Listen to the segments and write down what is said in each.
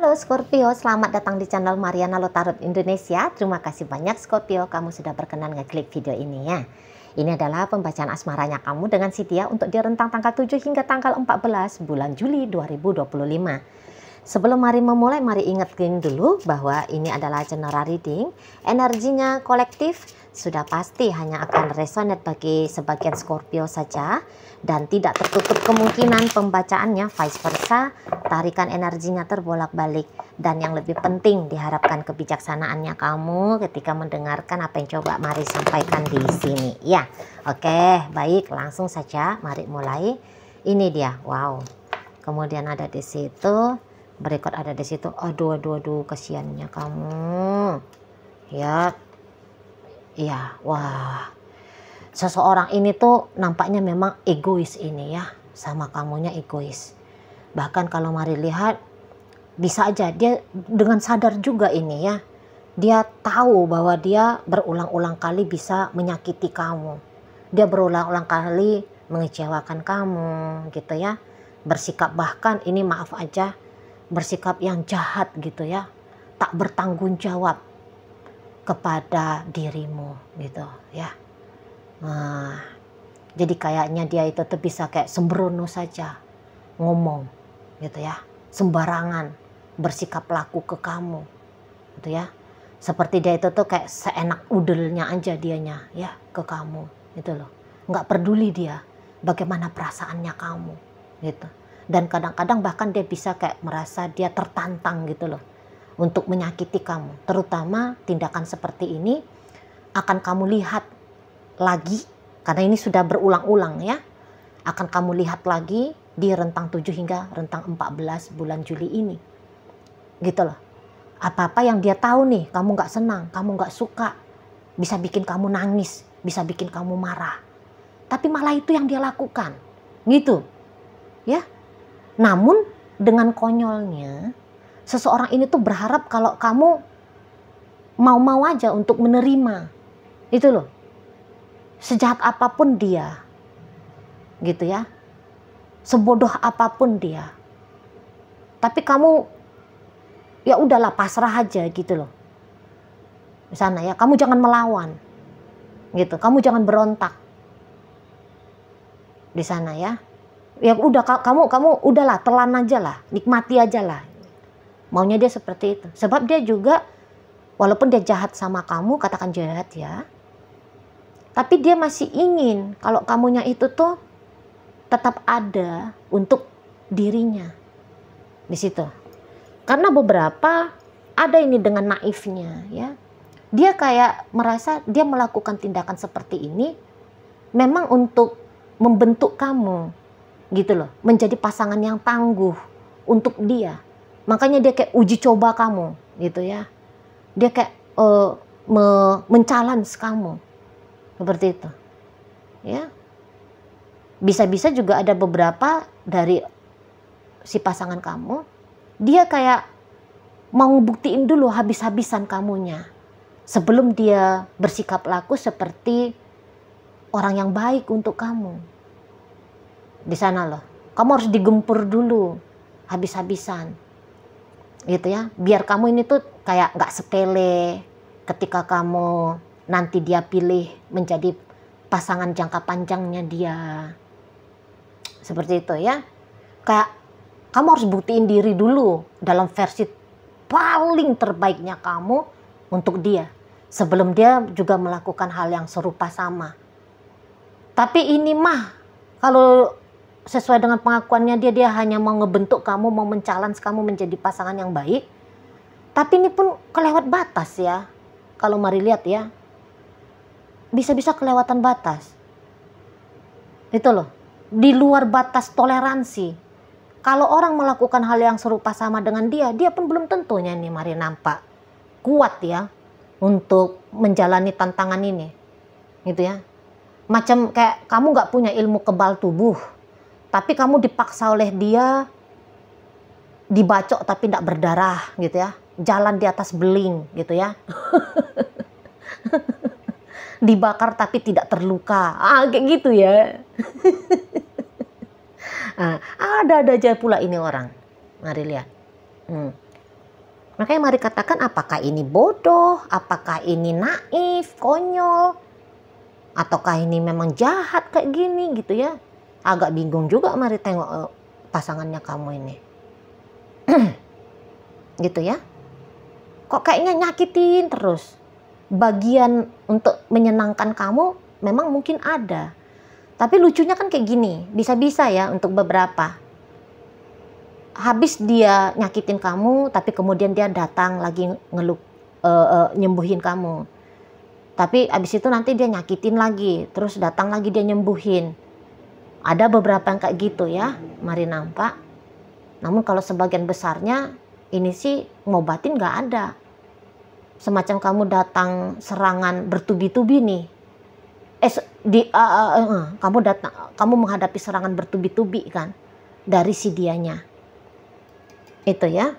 Halo Scorpio, selamat datang di channel Mariana Lotarot Indonesia. Terima kasih banyak Scorpio, kamu sudah berkenan ngeklik video ini ya. Ini adalah pembacaan asmaranya kamu dengan si dia untuk di rentang tanggal 7 hingga tanggal 14 bulan Juli 2025. Sebelum mari memulai, mari ingetin dulu bahwa ini adalah general reading. Energinya kolektif, sudah pasti hanya akan resonate bagi sebagian Scorpio saja. Dan tidak tertutup kemungkinan pembacaannya vice versa, tarikan energinya terbolak-balik. Dan yang lebih penting, diharapkan kebijaksanaannya kamu ketika mendengarkan apa yang coba mari sampaikan di sini. Ya, oke, baik, langsung saja mari mulai. Ini dia, wow. Kemudian ada di situ, berikut ada di situ. Aduh, kasihannya kamu. Ya, iya, wah. Seseorang ini tuh nampaknya memang egois ini ya, sama kamunya egois. Bahkan kalau mari lihat, bisa aja dia dengan sadar juga ini ya. Dia tahu bahwa dia berulang-ulang kali bisa menyakiti kamu. Dia berulang-ulang kali mengecewakan kamu gitu ya. Bersikap bahkan ini maaf aja, bersikap yang jahat gitu ya. Tak bertanggung jawab kepada dirimu gitu ya. Nah, jadi kayaknya dia itu tuh bisa kayak sembrono saja ngomong gitu ya, sembarangan bersikap laku ke kamu gitu ya, seperti dia itu tuh kayak seenak udelnya aja dianya ya ke kamu gitu loh, nggak peduli dia bagaimana perasaannya kamu gitu. Dan kadang-kadang bahkan dia bisa kayak merasa dia tertantang gitu loh untuk menyakiti kamu. Terutama tindakan seperti ini akan kamu lihat lagi, karena ini sudah berulang-ulang ya, akan kamu lihat lagi di rentang 7 hingga rentang 14 bulan Juli ini gitu loh. Apa-apa yang dia tahu nih kamu nggak senang, kamu nggak suka, bisa bikin kamu nangis, bisa bikin kamu marah, tapi malah itu yang dia lakukan gitu ya. Namun dengan konyolnya, seseorang ini tuh berharap kalau kamu mau-mau aja untuk menerima itu loh. Sejahat apapun dia gitu ya, sebodoh apapun dia, tapi kamu ya udahlah pasrah aja gitu loh. Di sana ya, kamu jangan melawan gitu, kamu jangan berontak di sana ya. Ya udah, kamu udahlah, telan aja lah, nikmati aja lah. Maunya dia seperti itu. Sebab dia juga walaupun dia jahat sama kamu, katakan jahat ya, tapi dia masih ingin kalau kamunya itu tuh tetap ada untuk dirinya di situ. Karena beberapa ada ini dengan naifnya ya. Dia kayak merasa dia melakukan tindakan seperti ini memang untuk membentuk kamu gitu loh, menjadi pasangan yang tangguh untuk dia. Makanya dia kayak uji coba kamu gitu ya. Dia kayak men-challenge kamu. Seperti itu ya. Bisa-bisa juga ada beberapa dari si pasangan kamu, dia kayak mau buktiin dulu habis-habisan kamunya sebelum dia bersikap laku seperti orang yang baik untuk kamu. Di sana loh, kamu harus digempur dulu habis-habisan gitu ya, biar kamu ini tuh kayak nggak sepele ketika kamu nanti dia pilih menjadi pasangan jangka panjangnya dia. Seperti itu ya. Kayak kamu harus buktiin diri dulu dalam versi paling terbaiknya kamu untuk dia, sebelum dia juga melakukan hal yang serupa sama. Tapi ini mah kalau sesuai dengan pengakuannya dia hanya mau ngebentuk kamu, mau men-challenge kamu menjadi pasangan yang baik. Tapi ini pun kelewat batas ya. Kalau mari lihat ya, bisa-bisa kelewatan batas. Itu loh, di luar batas toleransi. Kalau orang melakukan hal yang serupa sama dengan dia pun belum tentunya nih mari nampak kuat ya untuk menjalani tantangan ini. Gitu ya. Macam kayak kamu nggak punya ilmu kebal tubuh, tapi kamu dipaksa oleh dia dibacok tapi tidak berdarah gitu ya. Jalan di atas beling gitu ya. Dibakar tapi tidak terluka, kayak gitu ya. Ada aja pula ini orang, mari lihat. Makanya mari katakan, apakah ini bodoh, apakah ini naif, konyol, ataukah ini memang jahat kayak gini gitu ya. Agak bingung juga mari tengok pasangannya kamu ini. Gitu ya. Kok kayaknya nyakitin terus. Bagian untuk menyenangkan kamu memang mungkin ada. Tapi lucunya kan kayak gini, bisa-bisa ya untuk beberapa. Habis dia nyakitin kamu, tapi kemudian dia datang lagi nyembuhin kamu. Tapi abis itu nanti dia nyakitin lagi, terus datang lagi dia nyembuhin. Ada beberapa yang kayak gitu ya, mari nampak. Namun kalau sebagian besarnya, ini sih ngobatin nggak ada. Semacam kamu datang serangan bertubi-tubi nih. Kamu menghadapi serangan bertubi-tubi kan, dari si dianya. Itu ya,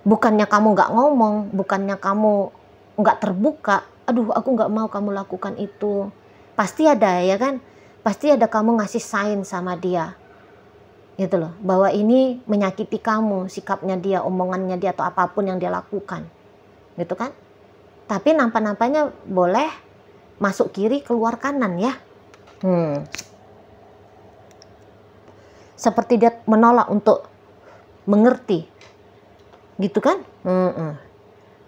bukannya kamu nggak ngomong, bukannya kamu nggak terbuka, aduh aku nggak mau kamu lakukan itu. Pasti ada ya kan, pasti ada kamu ngasih sign sama dia, gitu loh, bahwa ini menyakiti kamu, sikapnya dia, omongannya dia, atau apapun yang dia lakukan, gitu kan. Tapi nampak-nampaknya boleh masuk kiri keluar kanan ya. Seperti dia menolak untuk mengerti, gitu kan.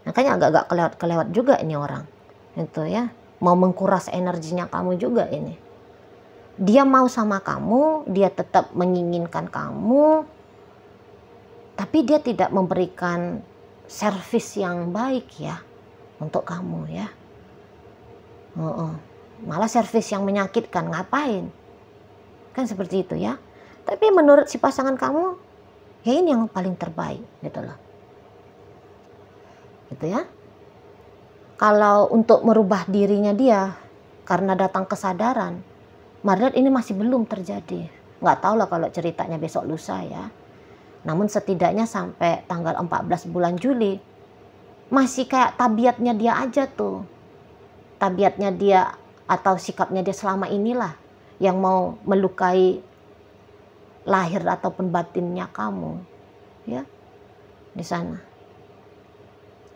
Makanya agak-agak kelewat juga ini orang itu ya, mau mengkuras energinya kamu juga ini. Dia mau sama kamu, dia tetap menginginkan kamu, tapi dia tidak memberikan servis yang baik ya untuk kamu ya. Malah servis yang menyakitkan, ngapain kan, seperti itu ya. Tapi menurut si pasangan kamu, ya ini yang paling terbaik gitu loh. Gitu ya. Kalau untuk merubah dirinya dia karena datang kesadaran, Maret ini masih belum terjadi. Nggak tahu lah kalau ceritanya besok lusa ya. Namun setidaknya sampai tanggal 14 bulan Juli masih kayak tabiatnya dia aja tuh. Tabiatnya dia atau sikapnya dia selama inilah yang mau melukai lahir ataupun batinnya kamu ya di sana.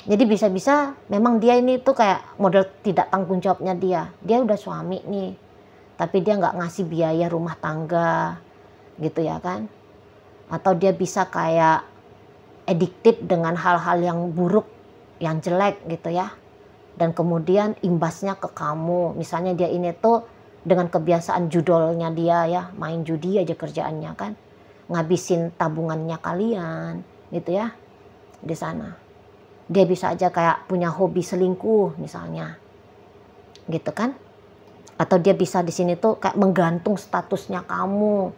Jadi bisa-bisa memang dia ini tuh kayak model tidak tanggung jawabnya dia. Dia udah suami nih, tapi dia nggak ngasih biaya rumah tangga gitu ya kan. Atau dia bisa kayak addicted dengan hal-hal yang buruk, yang jelek gitu ya. Dan kemudian imbasnya ke kamu. Misalnya dia ini tuh dengan kebiasaan judolnya dia ya, main judi aja kerjaannya kan, ngabisin tabungannya kalian gitu ya di sana. Dia bisa aja kayak punya hobi selingkuh misalnya gitu kan, atau dia bisa di sini tuh kayak menggantung statusnya kamu.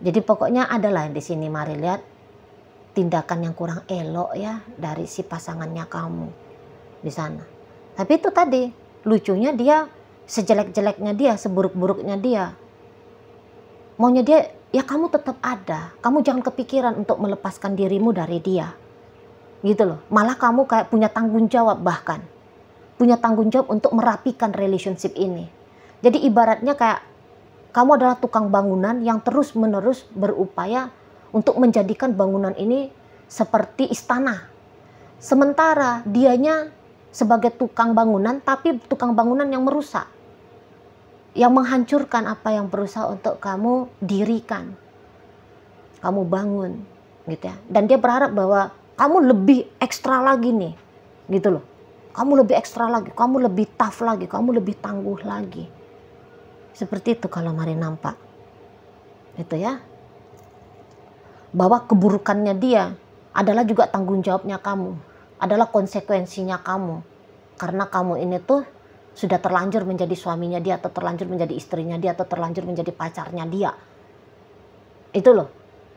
Jadi pokoknya adalah di sini mari lihat tindakan yang kurang elok ya dari si pasangannya kamu di sana. Tapi itu tadi lucunya, dia sejelek-jeleknya dia, seburuk-buruknya dia, maunya dia ya kamu tetap ada. Kamu jangan kepikiran untuk melepaskan dirimu dari dia gitu loh. Malah kamu kayak punya tanggung jawab, bahkan punya tanggung jawab untuk merapikan relationship ini. Jadi ibaratnya kayak kamu adalah tukang bangunan yang terus-menerus berupaya untuk menjadikan bangunan ini seperti istana. Sementara dianya sebagai tukang bangunan, tapi tukang bangunan yang merusak, yang menghancurkan apa yang berusaha untuk kamu dirikan, kamu bangun gitu ya. Dan dia berharap bahwa kamu lebih ekstra lagi nih gitu loh. Kamu lebih ekstra lagi, kamu lebih tough lagi, kamu lebih tangguh lagi. Seperti itu kalau mari nampak itu ya, bahwa keburukannya dia adalah juga tanggung jawabnya kamu, adalah konsekuensinya kamu, karena kamu ini tuh sudah terlanjur menjadi suaminya dia, atau terlanjur menjadi istrinya dia, atau terlanjur menjadi pacarnya dia. Itu loh.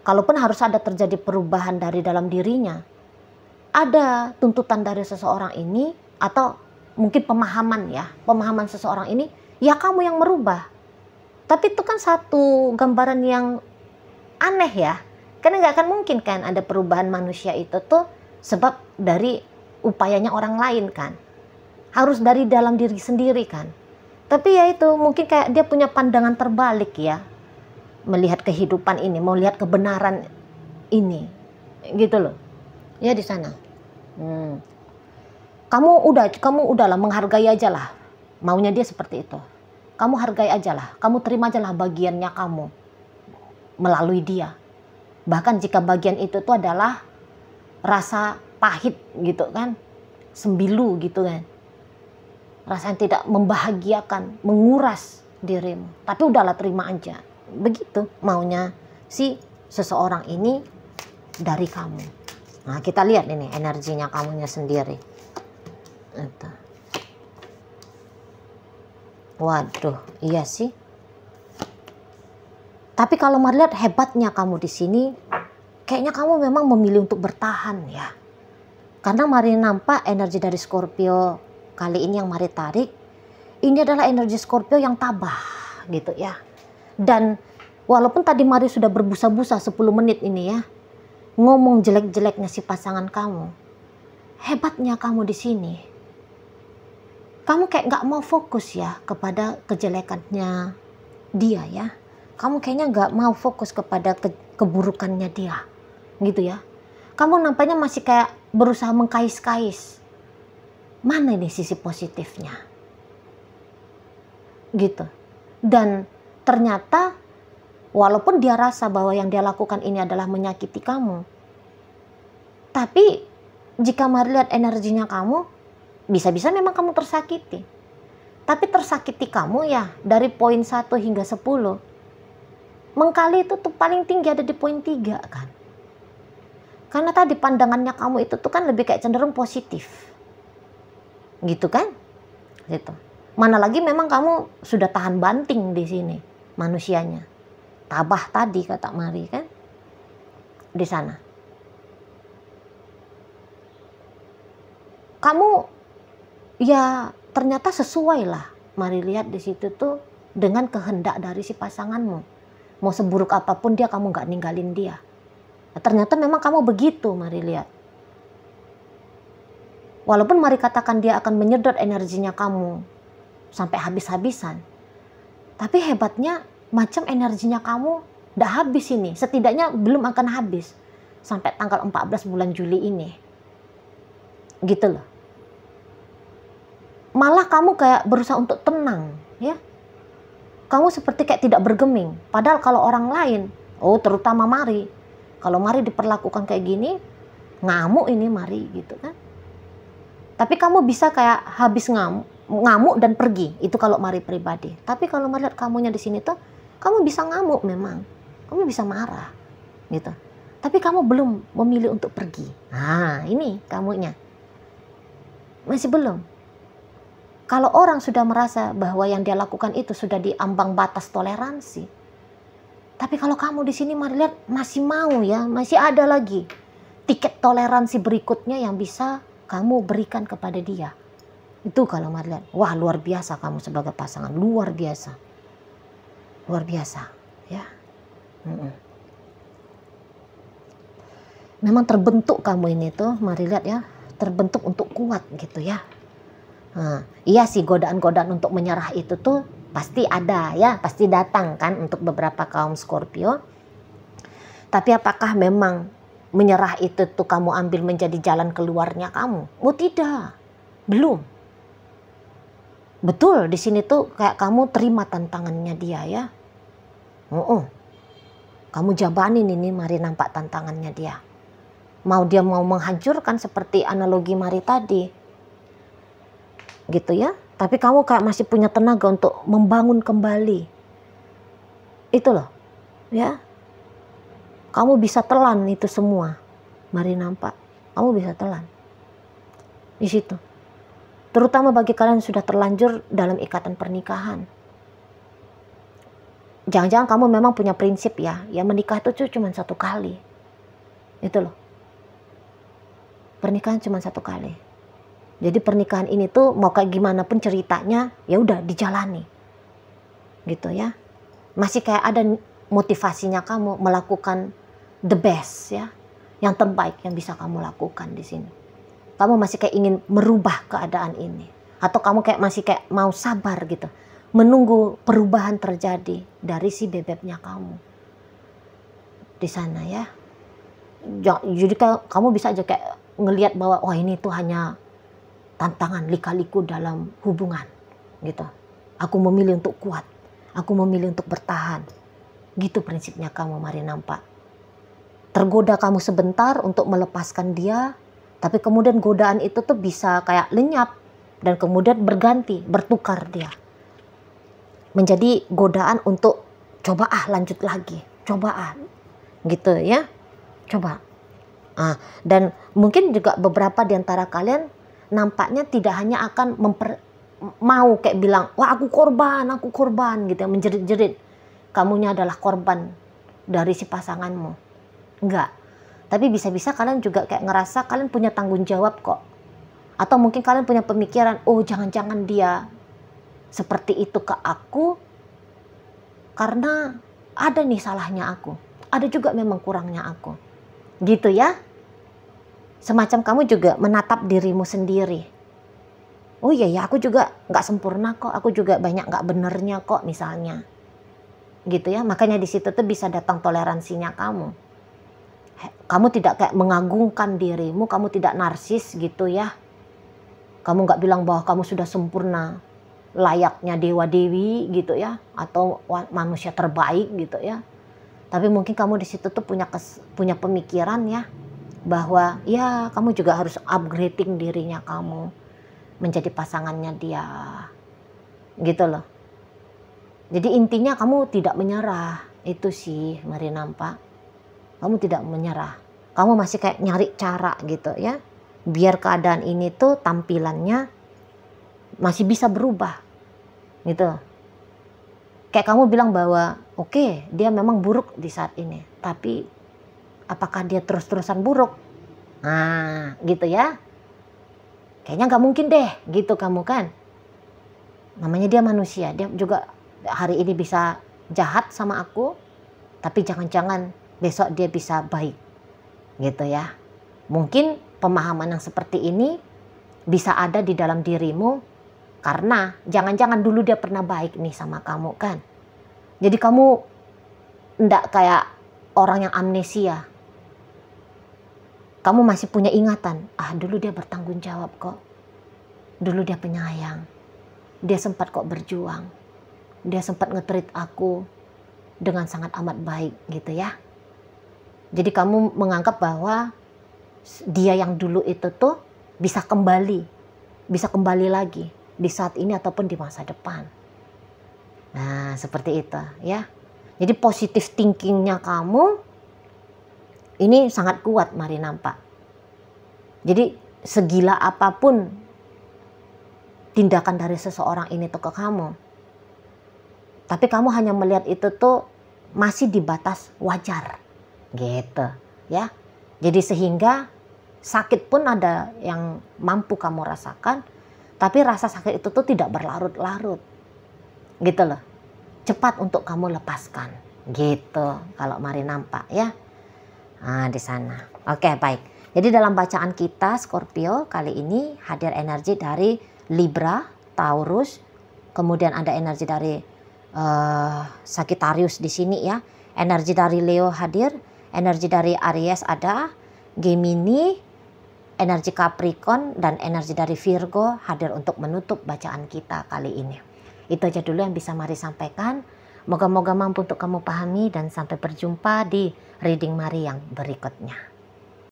Kalaupun harus ada terjadi perubahan dari dalam dirinya, ada tuntutan dari seseorang ini, atau mungkin pemahaman ya, pemahaman seseorang ini, ya kamu yang merubah. Tapi itu kan satu gambaran yang aneh ya. Karena nggak akan mungkin kan ada perubahan manusia itu tuh sebab dari upayanya orang lain kan. Harus dari dalam diri sendiri kan. Tapi ya itu mungkin kayak dia punya pandangan terbalik ya, melihat kehidupan ini, mau lihat kebenaran ini gitu loh. Ya di sana. Kamu udahlah menghargai aja lah. Maunya dia seperti itu. Kamu hargai aja lah. Kamu terima aja lah bagiannya kamu melalui dia. Bahkan jika bagian itu tuh adalah rasa pahit gitu kan, sembilu gitu kan. Rasa yang tidak membahagiakan, menguras dirimu. Tapi udahlah terima aja. Begitu maunya si seseorang ini dari kamu. Nah kita lihat ini energinya kamunya sendiri. Itu. Waduh, iya sih. Tapi kalau melihat hebatnya kamu di sini, kayaknya kamu memang memilih untuk bertahan ya. Karena Mari nampak energi dari Scorpio kali ini yang Mari tarik, ini adalah energi Scorpio yang tabah gitu ya. Dan walaupun tadi Mari sudah berbusa-busa 10 menit ini ya, ngomong jelek-jeleknya si pasangan kamu, hebatnya kamu di sini. Kamu kayak nggak mau fokus ya kepada kejelekannya dia ya. Kamu kayaknya nggak mau fokus kepada keburukannya dia, gitu ya. Kamu nampaknya masih kayak berusaha mengkais-kais. Mana ini sisi positifnya? Gitu. Dan ternyata walaupun dia rasa bahwa yang dia lakukan ini adalah menyakiti kamu, tapi jika Mari lihat energinya kamu, bisa-bisa memang kamu tersakiti. Tapi tersakiti kamu ya dari poin 1 hingga 10. Mengkali itu tuh paling tinggi ada di poin 3 kan. Karena tadi pandangannya kamu itu tuh kan lebih kayak cenderung positif. Gitu kan? Gitu. Mana lagi memang kamu sudah tahan banting di sini manusianya. Tabah tadi kata Mari kan. Di sana. Kamu ya ternyata sesuai lah. Mari lihat di situ tuh dengan kehendak dari si pasanganmu. Mau seburuk apapun dia, kamu nggak ninggalin dia. Nah, ternyata memang kamu begitu, Mari lihat. Walaupun Mari katakan dia akan menyedot energinya kamu sampai habis-habisan. Tapi hebatnya macam energinya kamu nggak habis ini. Setidaknya belum akan habis sampai tanggal 14 bulan Juli ini. Gitu loh. Malah kamu kayak berusaha untuk tenang ya. Kamu seperti kayak tidak bergeming. Padahal kalau orang lain, terutama Mari, kalau Mari diperlakukan kayak gini, ngamuk ini Mari gitu kan. Tapi kamu bisa kayak habis ngamuk dan pergi. Itu kalau Mari pribadi. Tapi kalau Mari lihat kamunya di sini tuh, kamu bisa ngamuk memang. Kamu bisa marah gitu. Tapi kamu belum memilih untuk pergi. Nah, ini kamunya. Masih belum. Kalau orang sudah merasa bahwa yang dia lakukan itu sudah di ambang batas toleransi. Tapi kalau kamu di sini Mari lihat masih mau ya, masih ada lagi tiket toleransi berikutnya yang bisa kamu berikan kepada dia. Itu kalau Mari lihat, wah luar biasa kamu sebagai pasangan, luar biasa. Luar biasa, ya. Memang terbentuk kamu ini tuh, Mari lihat ya, terbentuk untuk kuat gitu ya. Nah, iya sih godaan-godaan untuk menyerah itu tuh pasti ada ya, pasti datang kan untuk beberapa kaum Scorpio. Tapi apakah memang menyerah itu tuh kamu ambil menjadi jalan keluarnya kamu? Oh tidak, belum. Betul di sini tuh kayak kamu terima tantangannya dia ya. Kamu jabanin ini Mari nampak tantangannya dia. Dia mau menghancurkan seperti analogi Mari tadi. Gitu ya, tapi kamu kayak masih punya tenaga untuk membangun kembali. Itu loh ya, kamu bisa telan itu semua. Mari nampak kamu bisa telan di situ, terutama bagi kalian yang sudah terlanjur dalam ikatan pernikahan. Jangan-jangan kamu memang punya prinsip ya menikah itu cuma 1 kali. Itu loh, pernikahan cuma 1 kali. Jadi pernikahan ini tuh mau kayak gimana pun ceritanya, ya udah dijalani. Gitu ya. Masih kayak ada motivasinya kamu melakukan the best ya. Yang terbaik yang bisa kamu lakukan di sini. Kamu masih kayak ingin merubah keadaan ini. Atau kamu kayak masih kayak mau sabar gitu. Menunggu perubahan terjadi dari si bebeknya kamu. Di sana ya. Jadi kamu bisa aja kayak ngelihat bahwa oh ini tuh hanya tantangan lika-liku dalam hubungan gitu. Aku memilih untuk kuat, aku memilih untuk bertahan. Gitu prinsipnya kamu, mari nampak. Tergoda kamu sebentar untuk melepaskan dia, tapi kemudian godaan itu tuh bisa kayak lenyap dan kemudian berganti, bertukar dia. Menjadi godaan untuk coba lanjut lagi, coba gitu ya. Coba. Dan mungkin juga beberapa di antara kalian nampaknya tidak hanya akan mau kayak bilang, wah aku korban gitu ya, menjerit-jerit. Kamunya adalah korban dari si pasanganmu. Enggak. Tapi bisa-bisa kalian juga kayak ngerasa kalian punya tanggung jawab kok. Atau mungkin kalian punya pemikiran, oh jangan-jangan dia seperti itu ke aku karena ada nih salahnya aku. Ada juga memang kurangnya aku. Gitu ya. Semacam kamu juga menatap dirimu sendiri. Oh iya ya, aku juga nggak sempurna kok. Aku juga banyak nggak benernya kok misalnya. Gitu ya. Makanya di situ tuh bisa datang toleransinya kamu. Kamu tidak kayak mengagungkan dirimu. Kamu tidak narsis gitu ya. Kamu nggak bilang bahwa kamu sudah sempurna. Layaknya dewa-dewi gitu ya. Atau manusia terbaik gitu ya. Tapi mungkin kamu di situ tuh punya pemikiran ya. Bahwa ya kamu juga harus upgrading dirinya kamu. Menjadi pasangannya dia. Gitu loh. Jadi intinya kamu tidak menyerah. Itu sih mari nampak. Kamu tidak menyerah. Kamu masih kayak nyari cara gitu ya. Biar keadaan ini tuh tampilannya masih bisa berubah. Gitu. Kayak kamu bilang bahwa oke, dia memang buruk di saat ini. Tapi apakah dia terus-terusan buruk? Nah gitu ya. Kayaknya nggak mungkin deh gitu kamu kan. Namanya dia manusia. Dia juga hari ini bisa jahat sama aku. Tapi jangan-jangan besok dia bisa baik. Gitu ya. Mungkin pemahaman yang seperti ini bisa ada di dalam dirimu. Karena jangan-jangan dulu dia pernah baik nih sama kamu kan. Jadi kamu enggak kayak orang yang amnesia. Kamu masih punya ingatan. Dulu dia bertanggung jawab kok. Dulu dia penyayang. Dia sempat kok berjuang. Dia sempat nge-treat aku dengan sangat amat baik gitu ya. Jadi kamu menganggap bahwa dia yang dulu itu tuh bisa kembali. Bisa kembali lagi. Di saat ini ataupun di masa depan. Nah seperti itu ya. Jadi positive thinkingnya kamu ini sangat kuat mari nampak. Jadi segila apapun tindakan dari seseorang ini tuh ke kamu. Tapi kamu hanya melihat itu tuh masih di batas wajar. Gitu ya. Jadi sehingga sakit pun ada yang mampu kamu rasakan. Tapi rasa sakit itu tuh tidak berlarut-larut. Gitu loh. Cepat untuk kamu lepaskan. Gitu kalau mari nampak ya. Di sana. Oke, baik. Jadi dalam bacaan kita Scorpio kali ini hadir energi dari Libra, Taurus, kemudian ada energi dari Sagittarius di sini ya. Energi dari Leo hadir, energi dari Aries ada, Gemini, energi Capricorn dan energi dari Virgo hadir untuk menutup bacaan kita kali ini. Itu aja dulu yang bisa Mari sampaikan. Moga-moga mampu untuk kamu pahami dan sampai berjumpa di reading Mari yang berikutnya.